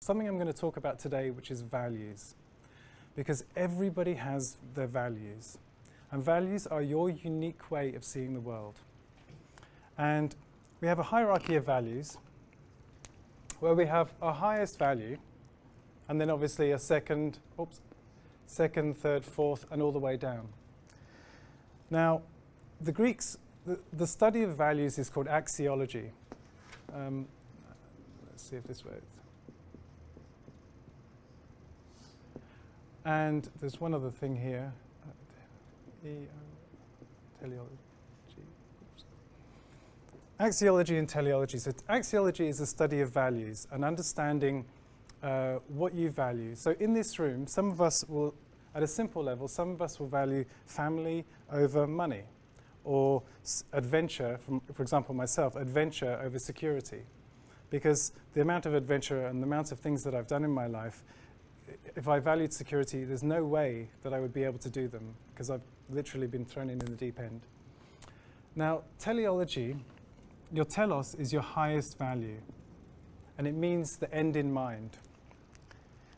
Something I'm going to talk about today, which is values, because everybody has their values, and values are your unique way of seeing the world. And we have a hierarchy of values where we have our highest value, and then obviously a second, third, fourth, and all the way down. Now, the Greeks, the study of values is called axiology. Let's see if this works. And there's one other thing here. Teleology. Axiology and teleology. So axiology is the study of values and understanding what you value. So in this room, some of us will, at a simple level, some of us will value family over money, or adventure, for example myself, adventure over security. Because the amount of adventure and the amount of things that I've done in my life, if I valued security, there's no way that I would be able to do them, because I've literally been thrown in the deep end. Now, teleology, your telos is your highest value, and it means the end in mind.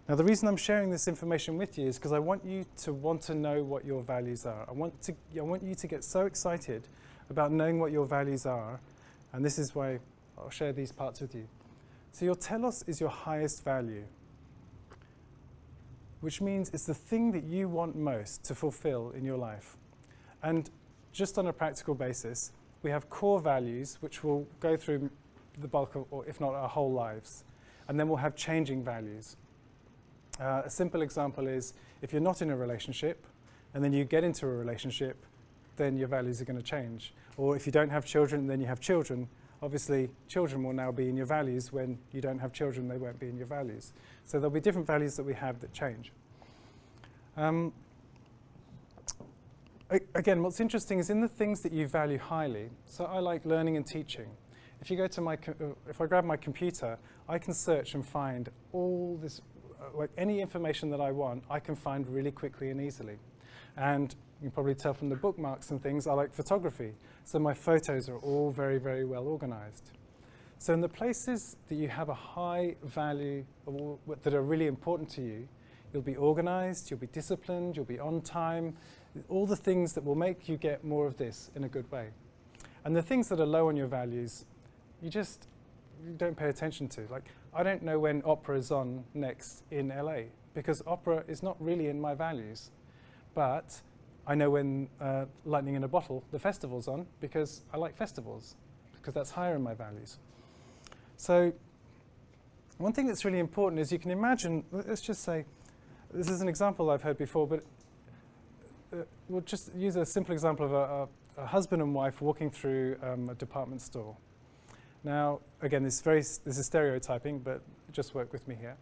Now, the reason I'm sharing this information with you is because I want you to want to know what your values are. I want you to get so excited about knowing what your values are, and this is why I'll share these parts with you. So your telos is your highest value, which means it's the thing that you want most to fulfill in your life. And just on a practical basis, we have core values, which will go through the bulk of, or if not our whole lives. And then we'll have changing values. A simple example is, if you're not in a relationship, and then you get into a relationship, then your values are going to change. Or if you don't have children, and then you have children, obviously children will now be in your values. When you don't have children, they won't be in your values. So there'll be different values that we have that change. Again, what's interesting is in the things that you value highly. So I like learning and teaching. If you go to if I grab my computer, I can search and find all this, like any information that I want, I can find really quickly and easily. And you can probably tell from the bookmarks and things, I like photography. So my photos are all very, very well organized. So in the places that you have a high value that are really important to you, you'll be organized, you'll be disciplined, you'll be on time, all the things that will make you get more of this in a good way. And the things that are low on your values, you don't pay attention to. Like, I don't know when opera is on next in LA, because opera is not really in my values. But I know when Lightning in a Bottle, the festival's on, because I like festivals, because that's higher in my values. So one thing that's really important is you can imagine, let's just say, this is an example I've heard before, but we'll just use a simple example of a husband and wife walking through a department store. Now, again, this is stereotyping, but just work with me here.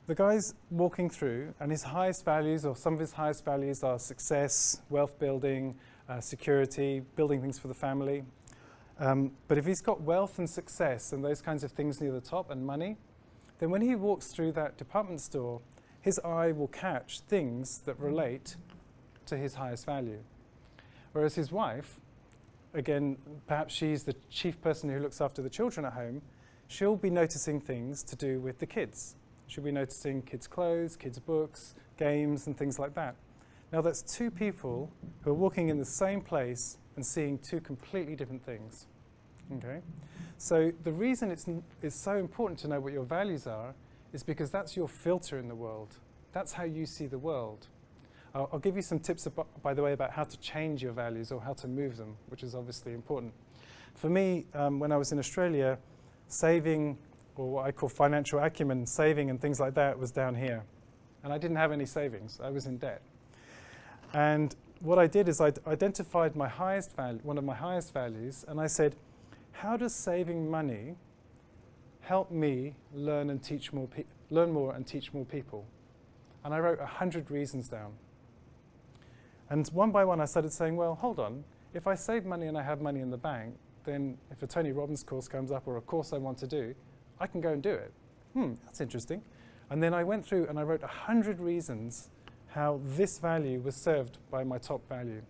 The guy's walking through, and his highest values, or some of his highest values, are success, wealth building, security, building things for the family. But if he's got wealth and success and those kinds of things near the top, and money, then when he walks through that department store, his eye will catch things that relate to his highest value. Whereas his wife, again, perhaps she's the chief person who looks after the children at home, she'll be noticing things to do with the kids. She'll be noticing kids' clothes, kids' books, games, and things like that. Now that's two people who are walking in the same place and seeing two completely different things. Okay? So the reason it's so important to know what your values are is because that's your filter in the world. That's how you see the world. I'll give you some tips, by the way, about how to change your values or how to move them, which is obviously important. For me, when I was in Australia, saving, or what I call financial acumen, saving and things like that, was down here. And I didn't have any savings. I was in debt. And what I did is I identified my highest value, one of my highest values, and I said, how does saving money help me learn more and teach more people? And I wrote 100 reasons down. And one by one I started saying, well, hold on, if I save money and I have money in the bank, then if a Tony Robbins course comes up or a course I want to do, I can go and do it. That's interesting. And then I went through and I wrote 100 reasons how this value was served by my top value.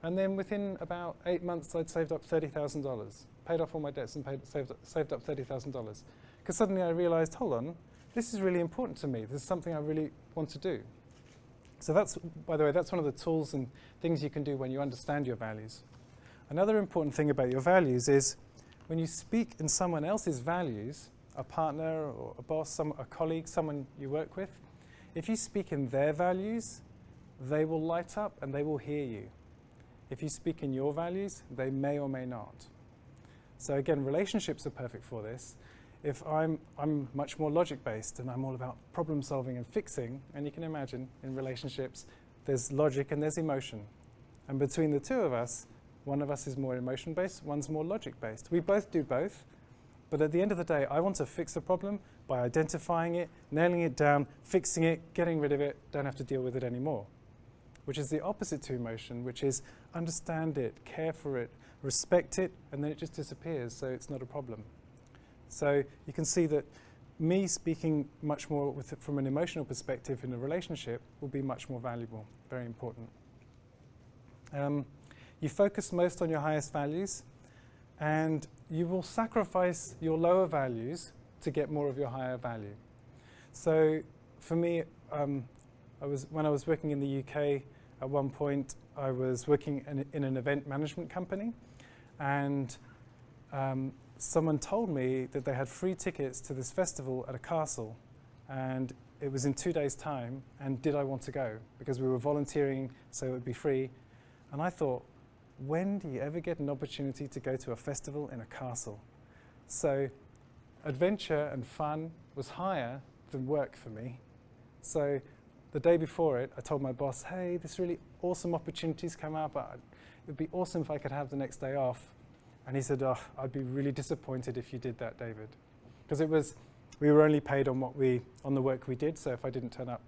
And then within about 8 months, I'd saved up $30,000, paid off all my debts and saved up $30,000. Because suddenly I realized, hold on, this is really important to me. This is something I really want to do. So that's, by the way, that's one of the tools and things you can do when you understand your values. Another important thing about your values is when you speak in someone else's values, a partner or a boss, a colleague, someone you work with, if you speak in their values, they will light up and they will hear you. If you speak in your values, they may or may not. So again, relationships are perfect for this. If I'm much more logic-based and I'm all about problem solving and fixing, and you can imagine in relationships, there's logic and there's emotion. And between the two of us, one of us is more emotion-based, one's more logic-based. We both do both, but at the end of the day, I want to fix a problem by identifying it, nailing it down, fixing it, getting rid of it, don't have to deal with it anymore. Which is the opposite to emotion, which is understand it, care for it, respect it, and then it just disappears, so it's not a problem. So you can see that me speaking much more with it from an emotional perspective in a relationship will be much more valuable, very important. You focus most on your highest values, and you will sacrifice your lower values to get more of your higher value. So for me, when I was working in the UK, at one point I was working in an event management company, and someone told me that they had free tickets to this festival at a castle, and it was in 2 days' time, and did I want to go? Because we were volunteering, so it would be free. And I thought, when do you ever get an opportunity to go to a festival in a castle? So adventure and fun was higher than work for me. So the day before it, I told my boss, hey, this really awesome opportunity's come up. It would be awesome if I could have the next day off. And he said, oh, I'd be really disappointed if you did that, David. Because we were only paid on the work we did, so if I didn't turn up,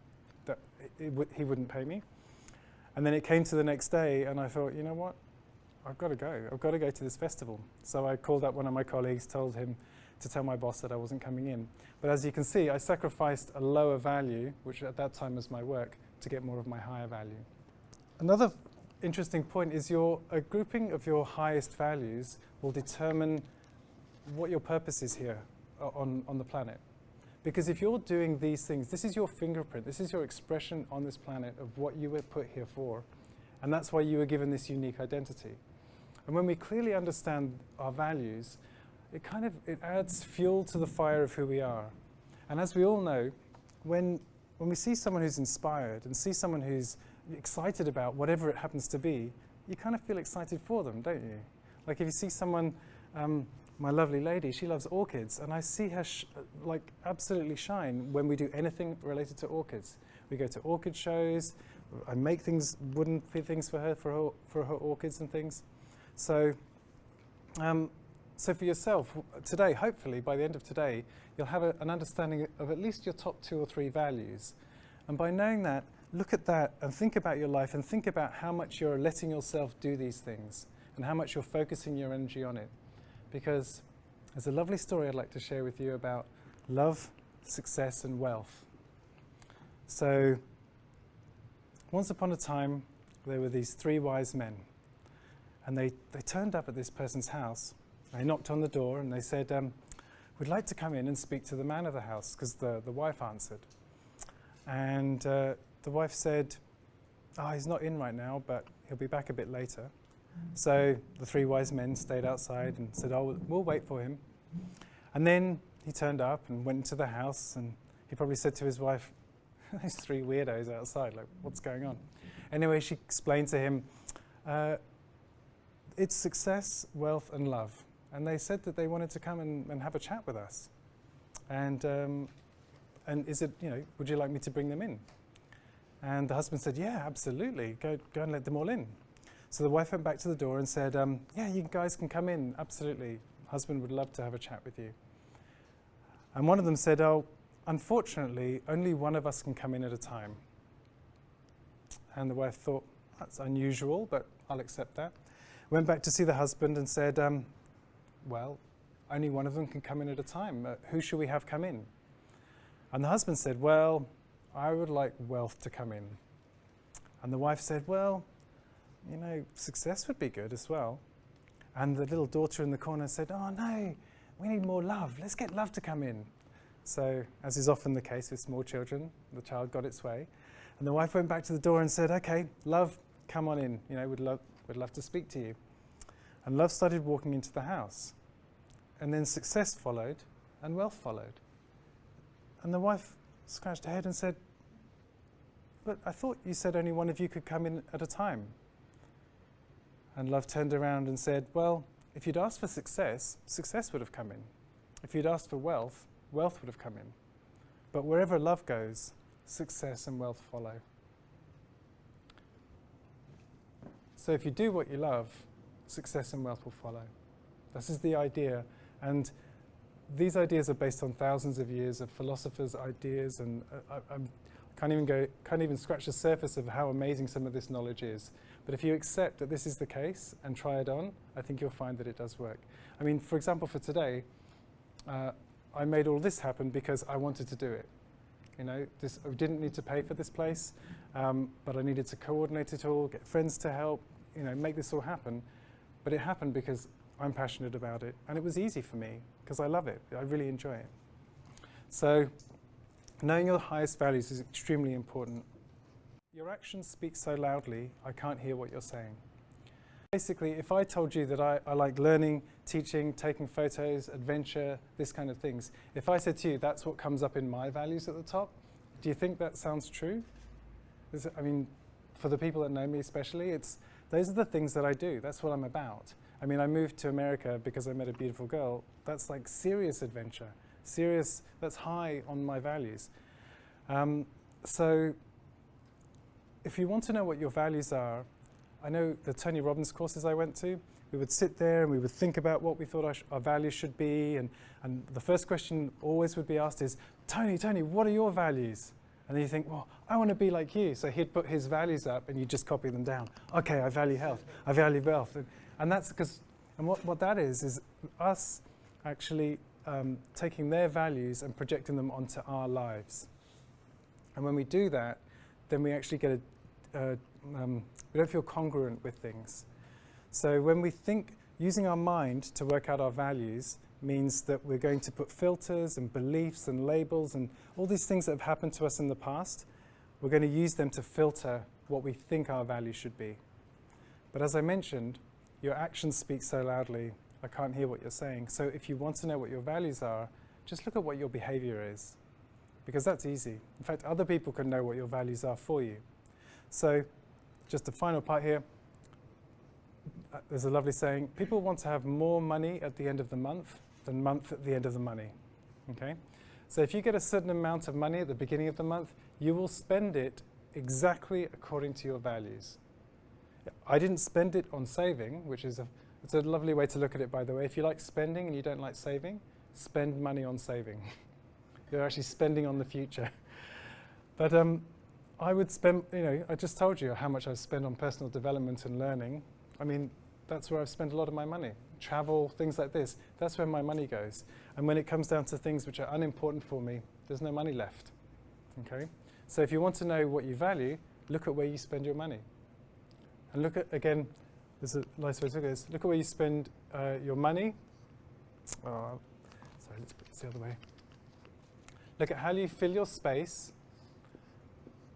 he wouldn't pay me. And then it came to the next day, and I thought, you know what? I've got to go. I've got to go to this festival. So I called up one of my colleagues, told him to tell my boss that I wasn't coming in. But as you can see, I sacrificed a lower value, which at that time was my work, to get more of my higher value. Another interesting point is a grouping of your highest values will determine what your purpose is here on the planet. Because if you're doing these things, this is your fingerprint, this is your expression on this planet of what you were put here for. And that's why you were given this unique identity. And when we clearly understand our values, it adds fuel to the fire of who we are. And as we all know, when we see someone who's inspired and see someone who's excited about whatever it happens to be, you kind of feel excited for them, don't you? Like if you see someone, my lovely lady, she loves orchids, and I see her absolutely shine when we do anything related to orchids. We go to orchid shows, I make wooden things for her orchids and things. So for yourself, today, hopefully by the end of today, you'll have an understanding of at least your top 2 or 3 values. And by knowing that, look at that and think about your life and think about how much you're letting yourself do these things and how much you're focusing your energy on it. Because there's a lovely story I'd like to share with you about love, success, and wealth. So once upon a time, there were these 3 wise men. And they turned up at this person's house. They knocked on the door and they said, we'd like to come in and speak to the man of the house, because the wife answered. And the wife said, oh, he's not in right now, but he'll be back a bit later. So the 3 wise men stayed outside and said, oh, we'll wait for him. And then he turned up and went into the house, and he probably said to his wife, those 3 weirdos outside, like, what's going on? Anyway, she explained to him, it's success, wealth, and love. And they said that they wanted to come and have a chat with us. And is it, would you like me to bring them in? And the husband said, yeah, absolutely, go and let them all in. So the wife went back to the door and said, yeah, you guys can come in, absolutely. Husband would love to have a chat with you. And one of them said, oh, unfortunately, only one of us can come in at a time. And the wife thought, that's unusual, but I'll accept that. Went back to see the husband and said, well, only one of them can come in at a time. Who should we have come in? And the husband said, well, I would like wealth to come in. And the wife said, well, success would be good as well. And the little daughter in the corner said, oh no, we need more love. Let's get love to come in. So, as is often the case with small children, the child got its way. And the wife went back to the door and said, okay, love, come on in. You know, we'd love to speak to you. And love started walking into the house. And then success followed and wealth followed. And the wife scratched her head and said, but I thought you said only one of you could come in at a time. And love turned around and said, well, if you'd asked for success, success would have come in. If you'd asked for wealth, wealth would have come in. But wherever love goes, success and wealth follow. So if you do what you love, success and wealth will follow. This is the idea. And these ideas are based on thousands of years of philosophers' ideas, and I can't even scratch the surface of how amazing some of this knowledge is. But if you accept that this is the case and try it on, I think you'll find that it does work. I mean, for example, for today, I made all this happen because I wanted to do it. You know, I didn't need to pay for this place, but I needed to coordinate it all, get friends to help, you know, make this all happen. But it happened because I'm passionate about it, and it was easy for me because I love it. I really enjoy it. So, knowing your highest values is extremely important. Your actions speak so loudly, I can't hear what you're saying. Basically, if I told you that I like learning, teaching, taking photos, adventure, this kind of things, if I said to you that's what comes up in my values at the top, do you think that sounds true? I mean, for the people that know me especially, those are the things that I do. That's what I'm about. I mean, I moved to America because I met a beautiful girl. That's like serious adventure. Serious, that's high on my values. So if you want to know what your values are, I know the Tony Robbins courses I went to, we would sit there and we would think about what we thought our values should be, and the first question always would be asked is, Tony, what are your values? And then you think, well, I want to be like you. So he'd put his values up and you just copy them down. Okay, I value health, I value wealth. And that's because, and what that is us actually taking their values and projecting them onto our lives. And when we do that, then we actually get we don't feel congruent with things. So when we think, using our mind to work out our values means that we're going to put filters and beliefs and labels and all these things that have happened to us in the past, we're going to use them to filter what we think our values should be. But as I mentioned, your actions speak so loudly, I can't hear what you're saying. So if you want to know what your values are, just look at what your behavior is, because that's easy. In fact, other people can know what your values are for you. So just the final part here, there's a lovely saying, people want to have more money at the end of the month than month at the end of the money, okay? So if you get a certain amount of money at the beginning of the month, you will spend it exactly according to your values. I didn't spend it on saving, which is it's a lovely way to look at it, by the way. If you like spending and you don't like saving, spend money on saving. You're actually spending on the future. But I would spend, you know, I just told you how much I spend on personal development and learning. I mean, that's where I've spent a lot of my money. Travel, things like this, that's where my money goes. And when it comes down to things which are unimportant for me, there's no money left, okay? So if you want to know what you value, look at where you spend your money. And look at, again, there's a nice way to look at this. Look at where you spend your money. Sorry, let's put this the other way. Look at how you fill your space,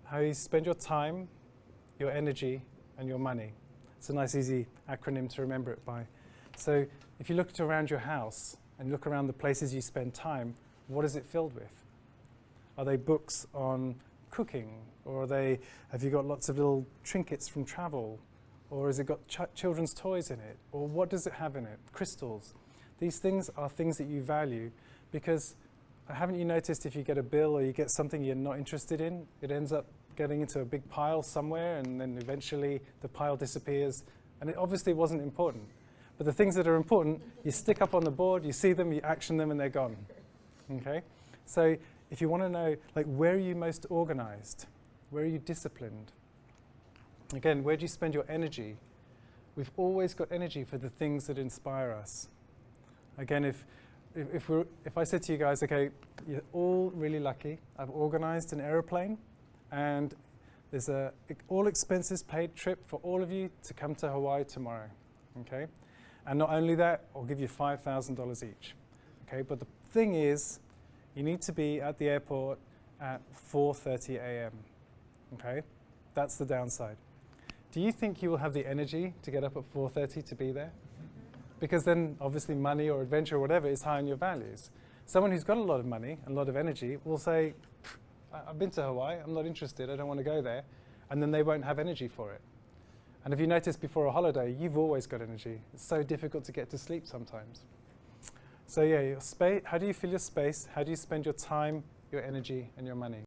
how you spend your time, your energy, and your money. It's a nice, easy acronym to remember it by. So if you look around your house and look around the places you spend time, what is it filled with? Are they books on cooking? Or have you got lots of little trinkets from travel? Or has it got children's toys in it? Or what does it have in it? Crystals. These things are things that you value because haven't you noticed if you get a bill or you get something you're not interested in, it ends up getting into a big pile somewhere and then eventually the pile disappears and it obviously wasn't important. But the things that are important, you stick up on the board, you see them, you action them and they're gone. Okay? So if you want to know, like, where are you most organized? Where are you disciplined? Again, where do you spend your energy? We've always got energy for the things that inspire us. Again, if I said to you guys, okay, you're all really lucky, I've organized an aeroplane and there's a all expenses paid trip for all of you to come to Hawaii tomorrow, okay? And not only that, I'll give you $5,000 each, okay? But the thing is You need to be at the airport at 4:30 a.m. Okay? That's the downside. Do you think you will have the energy to get up at 4:30 to be there? Because then obviously money or adventure or whatever is high on your values. Someone who's got a lot of money and a lot of energy will say, I've been to Hawaii, I'm not interested, I don't want to go there. And then they won't have energy for it. And if you notice before a holiday, you've always got energy. It's so difficult to get to sleep sometimes. So yeah, your space, how do you fill your space? How do you spend your time, your energy, and your money?